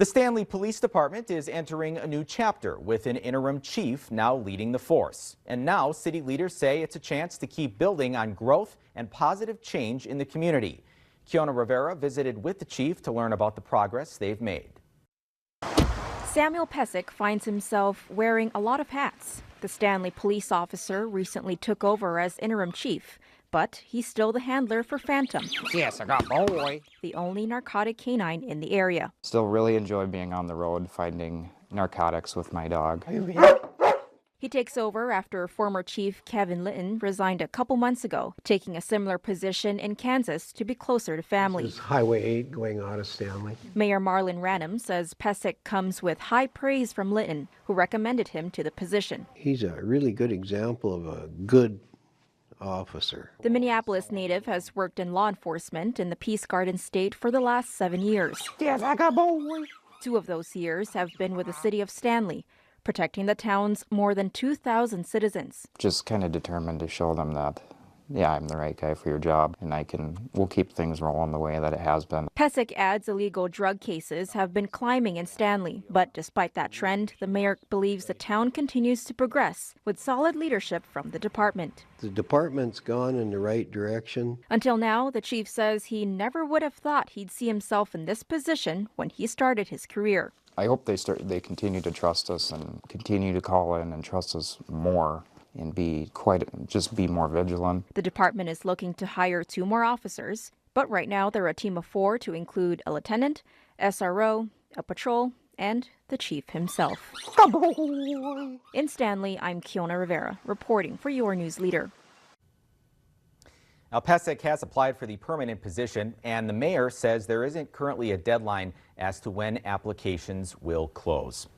The Stanley Police Department is entering a new chapter with an interim chief now leading the force. And now city leaders say it's a chance to keep building on growth and positive change in the community. Kiona Rivera visited with the chief to learn about the progress they've made. Samuel Pesik finds himself wearing a lot of hats. The Stanley police officer recently took over as interim chief, but he's still the handler for Phantom. Yes, I got boy. The only narcotic canine in the area. Still really enjoy being on the road, finding narcotics with my dog. He takes over after former Chief Kevin Litton resigned a couple months ago, taking a similar position in Kansas to be closer to family. This is Highway 8 going out of Stanley. Mayor Marlon Ranum says Pesik comes with high praise from Litton, who recommended him to the position. He's a really good example of a good officer. The Minneapolis native has worked in law enforcement in the Peace Garden state for the last 7 years. Yes, I got boy. 2 of those years have been with the city of Stanley, protecting the town's more than 2,000 citizens. Just kind of determined to show them that, yeah, I'm the right guy for your job, and we'll keep things rolling the way that it has been. Pesik adds illegal drug cases have been climbing in Stanley, but despite that trend, the mayor believes the town continues to progress with solid leadership from the department. The department's gone in the right direction. Until now, the chief says he never would have thought he'd see himself in this position when he started his career. I hope they continue to trust us and continue to call in and trust us more and be more vigilant. The department is looking to hire 2 more officers, but right now they're a team of 4 to include a lieutenant, SRO, a patrol, and the chief himself. In Stanley, I'm Kiona Rivera, reporting for your news leader. Now, Pesik has applied for the permanent position, and the mayor says there isn't currently a deadline as to when applications will close.